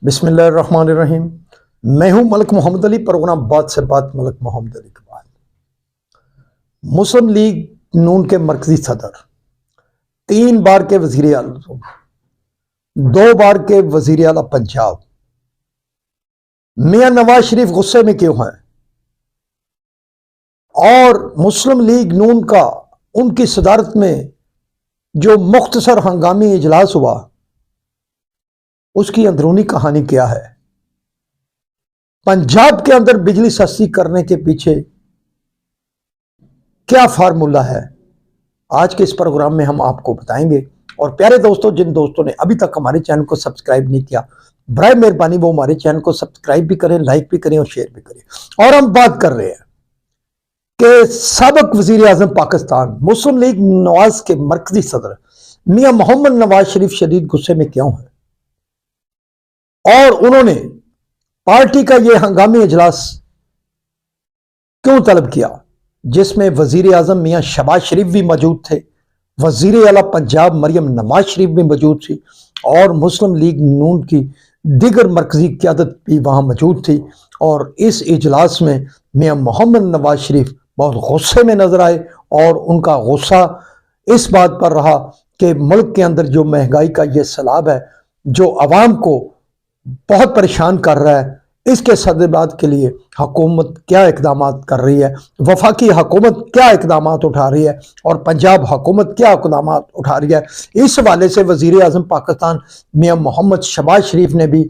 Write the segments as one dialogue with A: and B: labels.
A: बिस्मिल्लाहिर्रहमानिर्रहीम। मैं हूं मलिक मोहम्मद अली। प्रोग्राम बात से बात मलिक मोहम्मद अली के बाद। मुस्लिम लीग नून के मरकजी सदर, 3 बार के वजीर आला, 2 बार के वजीर आला पंजाब, मियां नवाज शरीफ गुस्से में क्यों हैं? और मुस्लिम लीग नून का उनकी सदारत में जो मुख्तसर हंगामी इजलास हुआ, उसकी अंदरूनी कहानी क्या है? पंजाब के अंदर बिजली सस्ती करने के पीछे क्या फार्मूला है? आज के इस प्रोग्राम में हम आपको बताएंगे। और प्यारे दोस्तों, जिन दोस्तों ने अभी तक हमारे चैनल को सब्सक्राइब नहीं किया, बराए मेहरबानी वो हमारे चैनल को सब्सक्राइब भी करें, लाइक भी करें और शेयर भी करें। और हम बात कर रहे हैं कि साबिक वजीर आजम पाकिस्तान मुस्लिम लीग नवाज के मरकजी सदर मियां मोहम्मद नवाज शरीफ शदीद गुस्से में क्यों है, और उन्होंने पार्टी का यह हंगामी इजलास क्यों तलब किया, जिसमें वजीर आजम मियां शहबाज शरीफ भी मौजूद थे, वजीर आला पंजाब मरियम नवाज शरीफ भी मौजूद थी, और मुस्लिम लीग नून की दिगर मरकजी क़यादत भी वहां मौजूद थी। और इस इजलास में मियां मोहम्मद नवाज शरीफ बहुत गुस्से में नजर आए, और उनका गुस्सा इस बात पर रहा कि मुल्क के अंदर जो महंगाई का ये सैलाब है, जो आवाम को बहुत परेशान कर रहा है, इसके सद्देबाद के लिए हुकूमत क्या इकदाम कर रही है, वफाकी हुकूमत क्या इकदाम उठा रही है, और पंजाब हुकूमत क्या इकदाम उठा रही है। इस हवाले से वज़ीर आज़म पाकिस्तान मियां मोहम्मद शहबाज शरीफ ने भी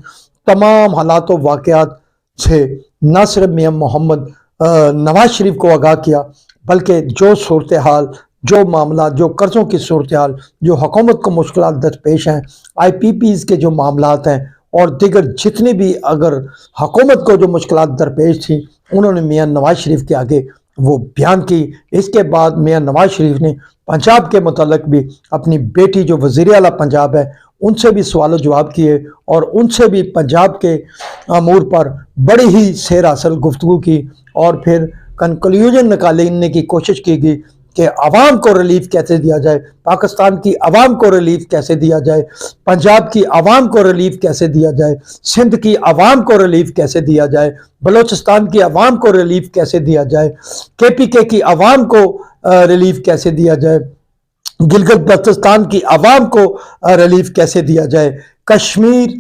A: तमाम हालात व वाक़यात से न सिर्फ मियां मोहम्मद नवाज शरीफ को आगाह किया, बल्कि जो सूरत हाल, जो मामला, जो कर्ज़ों की सूरत हाल, जो हुकूमत को मुश्किलात दरपेश हैं, IPPs के जो मामलात हैं, और दिगर जितनी भी अगर हुकूमत को जो मुश्किलात दरपेश थी, उन्होंने मियां नवाज शरीफ के आगे वो बयान की। इसके बाद मियां नवाज शरीफ ने पंजाब के मुतालिक भी अपनी बेटी जो वज़ीर आला पंजाब है, उनसे भी सवाल जवाब किए, और उनसे भी पंजाब के अमूर पर बड़ी ही सेर असल गुफ्तगू की, और फिर कंक्लूजन निकालने की कोशिश की गई कि आवाम को रिलीफ कैसे दिया जाए, पाकिस्तान की आवाम को रिलीफ कैसे दिया जाए, पंजाब की आवाम को रिलीफ कैसे दिया जाए, सिंध की आवाम को रिलीफ कैसे दिया जाए, बलूचिस्तान की आवाम को रिलीफ कैसे दिया जाए, KPK की आवाम को रिलीफ कैसे दिया जाए, गिलगित बल्तिस्तान की आवाम को रिलीफ कैसे दिया जाए, कश्मीर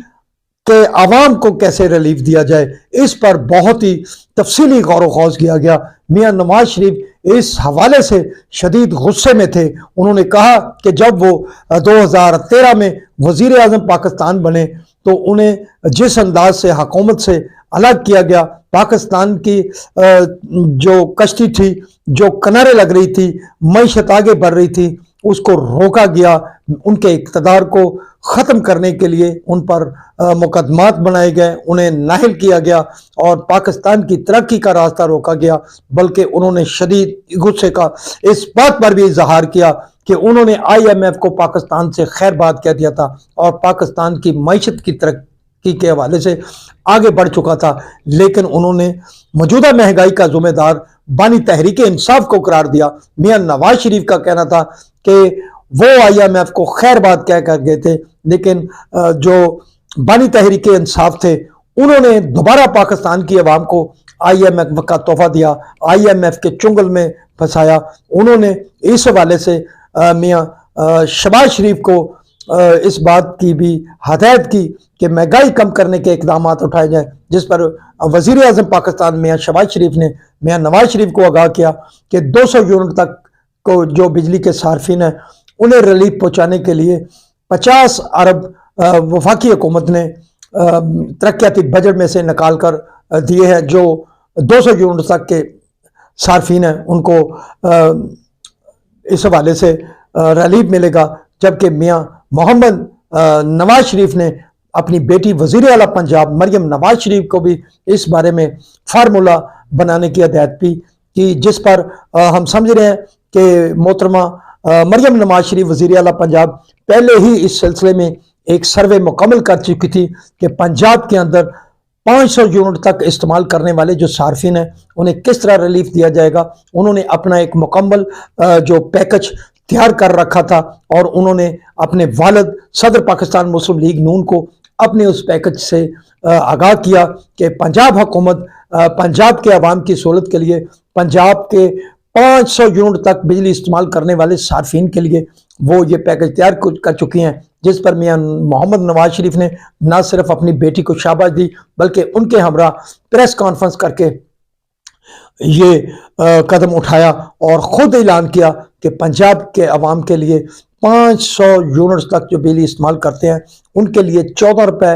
A: के आवाम को कैसे रिलीफ दिया जाए। इस पर बहुत ही तफसीली गौर व खौज किया गया। मियां नवाज शरीफ इस हवाले से शदीद गुस्से में थे। उन्होंने कहा कि जब वो 2013 में वजीर आजम पाकिस्तान बने, तो उन्हें जिस अंदाज से हुकूमत से अलग किया गया, पाकिस्तान की जो कश्ती थी, जो किनारे लग रही थी, मईशत आगे बढ़ रही थी, उसको रोका गया। उनके इक़्तिदार को ख़त्म करने के लिए उन पर मुकदमात बनाए गए, उन्हें नाहिल किया गया, और पाकिस्तान की तरक्की का रास्ता रोका गया। बल्कि उन्होंने शदीद गुस्से का इस बात पर भी इजहार किया कि उन्होंने IMF को पाकिस्तान से खैर बात कह दिया था, और पाकिस्तान की मईशत की तरक्की के हवाले से आगे बढ़ चुका था। लेकिन उन्होंने मौजूदा महंगाई का जिम्मेदार बानी तहरीक इंसाफ को करार दिया। मियां नवाज शरीफ का कहना था कि वो IMF को खैर बात कह कर गए थे, लेकिन जो बानी तहरीक इंसाफ थे, उन्होंने दोबारा पाकिस्तान की आवाम को IMF का तोहफा दिया, IMF के चुंगल में फंसाया। उन्होंने इस हवाले से मियां शहबाज शरीफ को इस बात की भी हदायत की कि महंगाई कम करने के इकदाम उठाए जाए, जिस पर वजीर आजम पाकिस्तान मियां शहबाज शरीफ ने मियां नवाज शरीफ को आगाह किया कि 200 यूनिट तक को जो बिजली के सार्फिन हैं, उन्हें रिलीफ पहुँचाने के लिए 50 अरब वफाकी हुकूमत ने तरक्याती बजट में से निकाल कर दिए हैं। जो 200 यूनिट तक के सार्फिन हैं, उनको इस हवाले से रिलीफ मिलेगा। जबकि मियां मोहम्मद नवाज शरीफ ने अपनी बेटी वज़ीर आला पंजाब मरियम नवाज शरीफ को भी इस बारे में फार्मूला बनाने की हदायत की, जिस पर हम समझ रहे हैं कि मोहतरमा मरियम नवाज शरीफ वज़ीर आला पंजाब पहले ही इस सिलसिले में एक सर्वे मुकम्मल कर चुकी थी कि पंजाब के अंदर 500 यूनिट तक इस्तेमाल करने वाले जो सार्फिन हैं, उन्हें किस तरह रिलीफ दिया जाएगा। उन्होंने अपना एक मुकम्मल जो पैकेज तैयार कर रखा था, और उन्होंने अपने वालिद सदर पाकिस्तान मुस्लिम लीग नून को اپنے اس پیکج سے آگاہ کیا کہ پنجاب حکومت پنجاب کے عوام کی سہولت کے لیے پنجاب کے 500 یونٹ تک بجلی استعمال کرنے والے صارفین کے لیے وہ یہ پیکج تیار کر چکی ہیں، جس پر میاں محمد نواز شریف نے نہ صرف اپنی بیٹی کو شاباش دی بلکہ ان کے ہمراہ پریس کانفرنس کر کے یہ قدم اٹھایا اور خود اعلان کیا کہ پنجاب کے عوام کے لیے 500 یونٹس تک جو بجلی استعمال کرتے ہیں ان کے لیے 14 روپے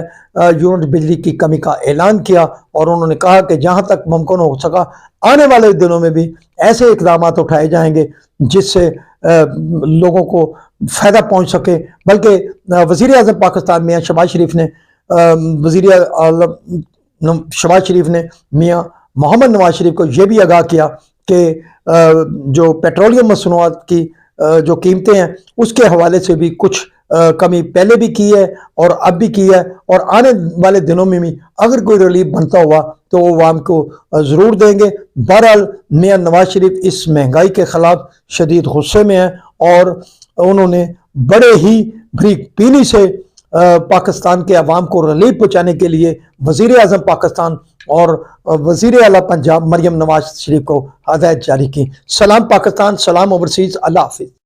A: یونٹ بجلی کی کمی کا اعلان کیا، اور انہوں نے کہا کہ جہاں تک ممکن ہو سکا آنے والے دنوں میں بھی ایسے اقدامات اٹھائے جائیں گے جس سے لوگوں کو فائدہ پہنچ سکے۔ بلکہ وزیر اعظم پاکستان میاں شہباز شریف نے میاں محمد نواز شریف کو یہ بھی آگاہ کیا کہ جو پیٹرولیم مصنوعات کی جو قیمتیں ہیں اس کے حوالے سے بھی کچھ کمی پہلے بھی کی ہے اور اب بھی کی ہے، اور آنے والے دنوں میں بھی اگر کوئی ریلیف بنتا ہوا تو وہ عوام کو ضرور دیں گے۔ بہرحال میاں نواز شریف اس مہنگائی کے خلاف شدید غصے میں ہیں اور انہوں نے بڑے ہی بریک بینی سے پاکستان کے عوام کو ریلیف پہنچانے کے لیے وزیر اعظم پاکستان اور وزیر اعلیٰ پنجاب مریم نواز شریف کو ہدایت جاری کی۔ سلام پاکستان، سلام اوورسیز، اللہ حافظ۔